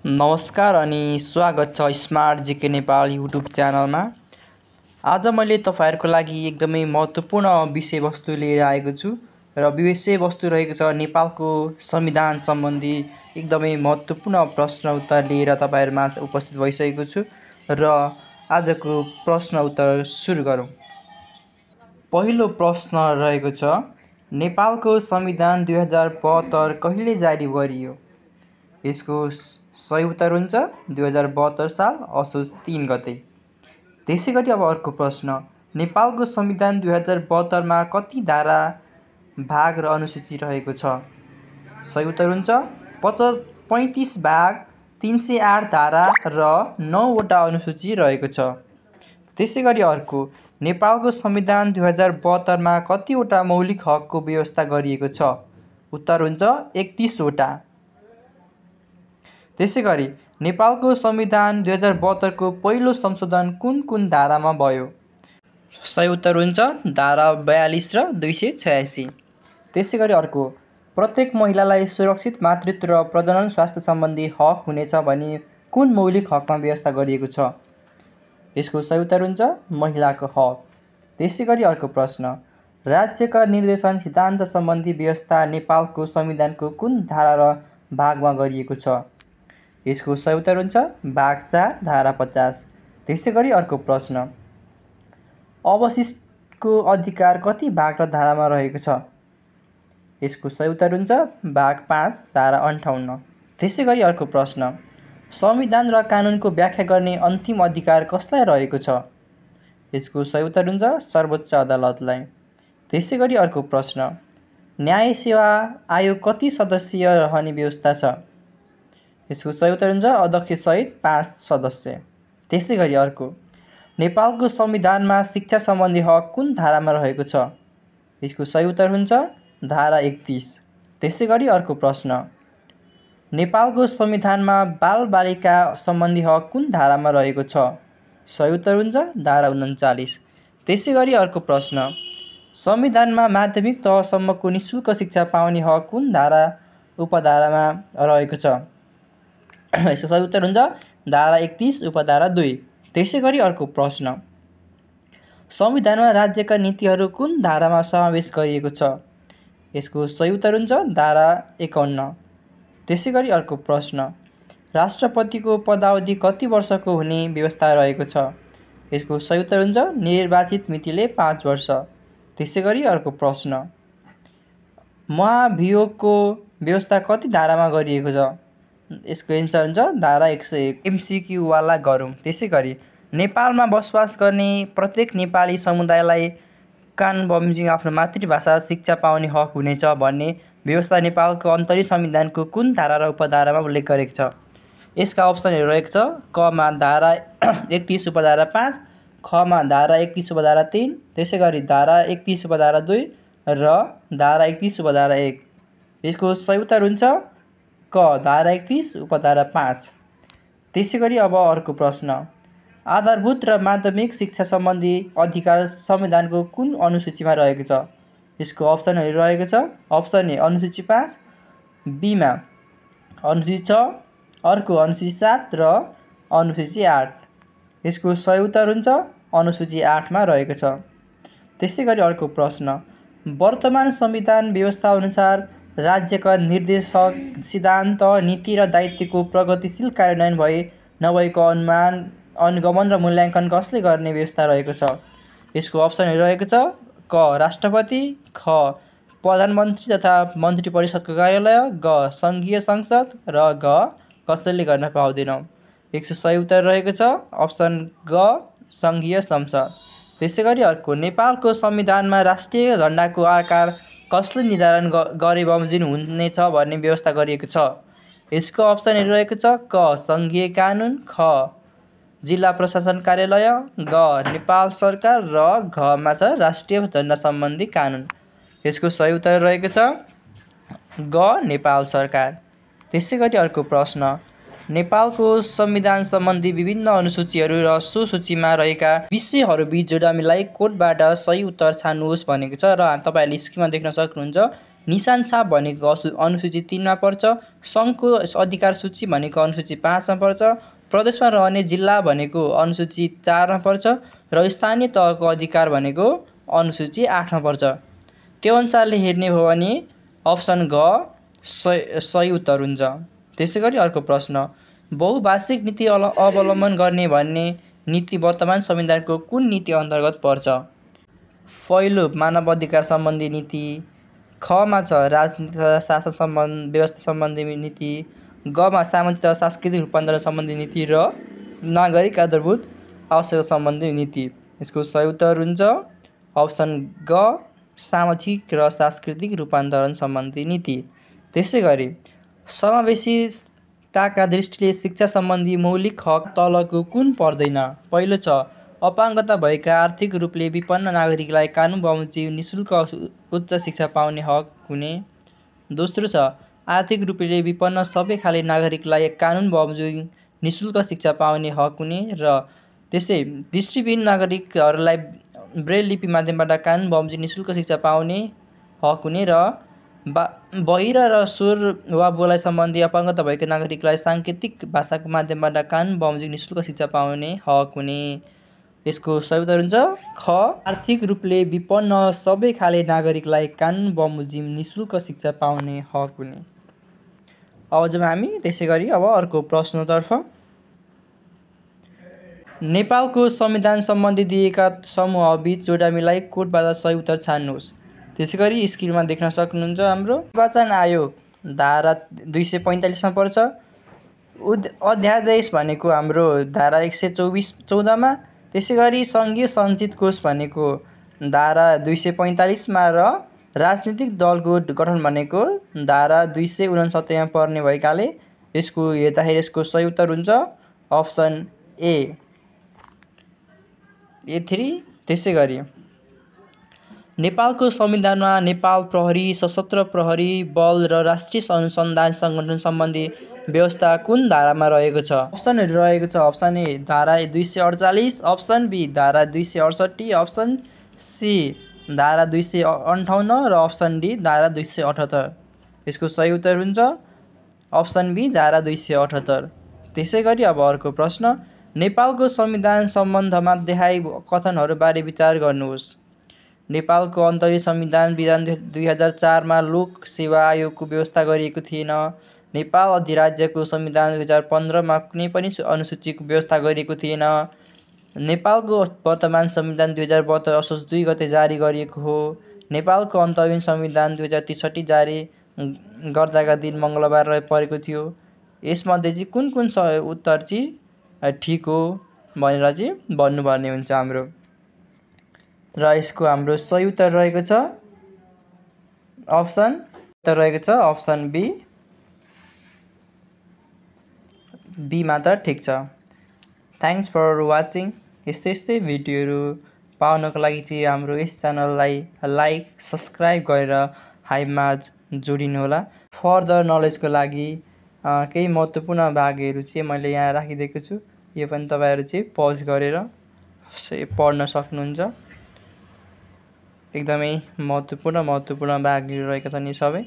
नमस्कार अनि स्वागत छ स्मार्ट जिके नेपाल युट्युब च्यानलमा। आज मैले तपाईहरुको लागि एकदमै महत्त्वपूर्ण विषयवस्तु लिएर आएको छु र विषयवस्तु रहेको छ नेपालको संविधान सम्बन्धी एकदमै महत्त्वपूर्ण प्रश्न उत्तर लिएर तपाईहरुमा उपस्थित भइसकेको छु र आजको प्रश्न उत्तर सुरु गरौँ। पहिलो प्रश्न रहेको छ नेपालको संविधान 2072 कहिले जारी गरियो? यसको सही उत्तर हुन्छ 2072 साल असोज 3 गते। त्यसैगरी अब अर्को प्रश्न, नेपालको संविधान 2072 मा कति धारा, भाग र अनुसूची रहेको छ? सही उत्तर हुन्छ 35 भाग, 308 धारा र 9 वटा अनुसूची रहेको छ। त्यसैगरी अर्को, नेपालको संविधान 2072 मा कतिवटा मौलिक हकको व्यवस्था गरिएको छ? उत्तर हुन्छ 31 वटा। त्यसैगरी नेपालको संविधान 2072 को पहिलो संशोधन कुन धारामा भयो? सही उत्तर हुन्छ धारा 42 र 286। त्यसैगरी अर्को, प्रत्येक महिलालाई सुरक्षित मातृत्व र प्रजनन स्वास्थ्य सम्बन्धी हक हुनेछ भनी कुन मौलिक हकमा व्यवस्था गरिएको छ? यसको सही उत्तर हुन्छ महिलाको हक। त्यसैगरी अर्को प्रश्न, राज्यका निर्देशन सिद्धान्त सम्बन्धी व्यवस्था नेपालको संविधानको कुन धारा र भागमा गरिएको छ? यसको सही उत्तर हुन्छ भाग 4 धारा 50। त्यसैगरी अर्को प्रश्न, अवशिष्टको अधिकार कति भाग र धारामा रहेको छ? यसको सही उत्तर हुन्छ भाग 5 धारा 58। त्यसैगरी अर्को प्रश्न, संविधान र कानुनको व्याख्या गर्ने अन्तिम अधिकार कसलाई रहेको छ? यसको सही उत्तर हुन्छ सर्वोच्च अदालतलाई। त्यसैगरी अर्को प्रश्न, न्याय सेवा आयोग कति सदस्यीय रहने व्यवस्था छ? यसको सही उत्तर हुन्छ अध्यक्ष सहित 5 सदस्य। त्यसैगरी अर्को, नेपालको संविधानमा शिक्षा सम्बन्धी हक कुन धारामा रहेको छ? यसको सही उत्तर हुन्छ धारा 31। त्यसैगरी अर्को प्रश्न, नेपालको संविधानमा बालबालिका सम्बन्धी हक कुन धारामा रहेको छ? सही उत्तर हुन्छ धारा 39। त्यसैगरी अर्को प्रश्न, संविधानमा माध्यमिक तहसम्मको निःशुल्क शिक्षा पाउने हक कुन धारा उपधारामा रहेको छ? यसको सही उत्तर हुन्छ धारा 31 उपधारा 2। त्यसैगरी अर्को प्रश्न, संविधानमा राज्यका नीतिहरू कुन धारामा समावेश गरिएको छ? यसको सही उत्तर हुन्छ धारा 51। त्यसैगरी अर्को प्रश्न, राष्ट्रपतिको पदावधि कति वर्षको हुने व्यवस्था रहेको छ? यसको सही उत्तर हुन्छ निर्वाचित मितिले 5 वर्ष। त्यसैगरी अर्को प्रश्न, महाभियोगको व्यवस्था कति धारामा गरिएको छ? यसको एन्सर हुन्छ धारा 101। एमसीक्यू वाला गरौँ। त्यसैगरी नेपालमा बसोबास गर्ने प्रत्येक नेपाली समुदायलाई कानुन बमोजिम आफ्नो मातृभाषा शिक्षा पाउने हक हुनेछ भन्ने व्यवस्था नेपालको अन्तरिम संविधानको कुन धारा र उपधारामा उल्लेख गरेको छ? यसका अप्सनहरू रहेको छ क मा धारा 31 उपधारा 5, ख मा धारा 31 उपधारा 3, त्यसैगरी धारा 31 उपधारा 2 र धारा 31 उपधारा 1। यसको सही उत्तर हुन्छ क धारा 31 उपधारा 5। त्यसैगरी अब अर्को प्रश्न, आधारभूत र माध्यमिक शिक्षा सम्बन्धी अधिकार संविधानको कुन अनुसूचीमा रहेको छ? यसको अप्सनहरू रहेको छ अप्सन ए अनुसूची 5, बी मा अनुसूची 6, अर्को अनुसूची 7 र अनुसूची 8। यसको सही उत्तर हुन्छ अनुसूची 8 मा रहेको छ। त्यसैगरी अर्को प्रश्न, वर्तमान संविधान व्यवस्था अनुसार राज्यका निर्देशक सिद्धान्त नीति र दायित्वको प्रगतिशील कार्यान्वयन भए नभएको अनुगमन र मूल्याङ्कन कसले गर्ने व्यवस्था रहेको छ? यसको अप्सनहरू रहेको छ क राष्ट्रपति, ख प्रधानमन्त्री तथा मन्त्री परिषदको कार्यालय, ग सङ्घीय संसद र घ कसैले गर्न पाउँदैन। यसको सही उत्तर रहेको छ अप्सन ग सङ्घीय संसद। त्यसैगरी अर्को, नेपालको संविधानमा राष्ट्रिय झण्डाको आकार कसले निर्धारण गरे बमोजिम हुनेछ भन्ने व्यवस्था गरिएको छ? यसको अप्सनहरू रहेको छ क सङ्घीय कानुन, ख जिल्ला प्रशासन कार्यालय, ग नेपाल सरकार र घ मा छ राष्ट्रिय झण्डा सम्बन्धी कानुन। यसको सही उत्तर रहेको छ ग नेपाल सरकार। त्यसैगरी अर्को प्रश्न, नेपालको संविधान सम्बन्धी विभिन्न अनुसूचीहरू र सो सूचीमा रहेका विषयहरूबीच जोडामीलाई कोडबाट सही उत्तर छान्नुहोस् भनेको छ र तपाईहरुले स्क्रिनमा देख्न सक्नुहुन्छ निशान छाप भनेको अनुसूची 3 मा पर्छ। सङ्घको अधिकार सूची भनेको अनुसूची 5 मा पर्छ। प्रदेशमा रहने जिल्ला भनेको अनुसूची 4 मा पर्छ र स्थानीय तहको अधिकार भनेको अनुसूची 8 मा पर्छ। त्यो अनुसारले हेर्ने हो भने अप्सन घ सही उत्तर हुन्छ। त्यसैगरी अर्को प्रश्न, बहुभाषिक नीति अवलम्बन गर्ने भन्ने नीति वर्तमान संविधानको कुन नीति अन्तर्गत पर्छ? पहिलो मानव अधिकार सम्बन्धी नीति, खमा छ राजनीति तथा शासन व्यवस्था सम्बन्धी नीति, गमा सामाजिक तथा सांस्कृतिक रूपान्तरण सम्बन्धी नीति र नागरिक आधारभूत आवश्यकता सम्बन्धी नीति। यसको सही उत्तर हुन्छ अप्सन ग सामाजिक र सांस्कृतिक रूपान्तरण सम्बन्धी नीति। त्यसैगरी समावेशिताका दृष्टिले शिक्षा सम्बन्धी मौलिक हक तलको कुन पर्दैन? पहिलो छ अपाङ्गता भएका आर्थिक रूपले विपन्न नागरिकलाई कानुन बमोजिम निःशुल्क उच्च शिक्षा पाउने हक हुने। दोस्रो छ आर्थिक रूपले विपन्न सबै खाले नागरिकलाई कानुन बमोजिम निःशुल्क शिक्षा पाउने हक हुने। र त्यसै दृष्टिविहीन नागरिकहरूलाई ब्रेल लिपि माध्यमबाट कानुन बमोजिम निःशुल्क शिक्षा पाउने हक हुने। र बहिरा र स्वर वा बोलाइ सम्बन्धी अपाङ्गता भएका नागरिकलाई साङ्केतिक भाषाको माध्यमबाट कानुन बमोजिम निःशुल्क शिक्षा पाउने हक हुने। यसको सही उत्तर हुन्छ ख आर्थिक रूपले विपन्न सबै खाले नागरिकलाई कानुन बमोजिम निःशुल्क शिक्षा पाउने हक हुने। अब जब हामी त्यसैगरी अब अर्को प्रश्नतर्फ, नेपालको संविधान सम्बन्धी दिएका समूहबीच जोडामीलाई कोडबाट सही उत्तर छान्नुहोस्। त्यसैगरी स्क्रिनमा देख्न सक्नुहुन्छ हाम्रो निर्वाचन आयोग धारा 245 मा पर्छ। अध्यादेश भनेको हाम्रो धारा 124 मा। त्यसैगरी सङ्घीय सञ्चित कोष भनेको धारा 245 मा र राजनीतिक दलको गठन भनेको धारा 269 मा पर्ने भएकाले यसको हेर्दाखेरि यसको सही उत्तर हुन्छ अप्सन ए3। त्यसैगरी नेपालको संविधानमा नेपाल प्रहरी, सशस्त्र प्रहरी बल र राष्ट्रिय अनुसन्धान सङ्गठन सम्बन्धी व्यवस्था कुन धारामा रहेको छ? अप्सनहरू रहेको छ अप्सन ए धारा 248, अप्सन बी धारा 268, अप्सन सी धारा 258 र अप्सन डी धारा 278। यसको सही उत्तर हुन्छ अप्सन बी धारा 278। त्यसैगरी अब अर्को प्रश्न, नेपालको संविधान सम्बन्धमा देखाइ कथनहरूबारे विचार गर्नुहोस्। नेपालको अन्तरिम संविधान विधान 2004 मा लोक सेवा आयोगको व्यवस्था गरिएको थिएन। नेपाल अधिराज्यको संविधान 2015 मा कुनै पनि अनुसूचीको व्यवस्था गरिएको थिएन। नेपालको वर्तमान संविधान 2072 असोज 2 गते जारी गरिएको हो। नेपालको अन्तरिम संविधान 2063 जारी गर्दाका दिन मङ्गलबार परेको थियो। यसमध्ये चाहिँ कुन कुन उत्तर चाहिँ ठिक हो भनेर चाहिँ भन्नुपर्ने हुन्छ हाम्रो। र यसको हाम्रो सही उत्तर रहेको छ अप्सन बी मात्र ठिक छ। Thanks for watching. यस्तै भिडियोहरू पाउनको लागि चाहिँ हाम्रो यस च्यानललाई लाइक सब्सक्राइब गरेर हाइपमा जोडिनुहोला। फर्दर नलेजको लागि केही महत्त्वपूर्ण भागहरू चाहिँ मैले यहाँ राखिदिएको छु, यो पनि तपाईँहरू चाहिँ पज गरेर पढ्न सक्नुहुन्छ। एकदमै महत्त्वपूर्ण भागहरू रहेका छन् यी सबै।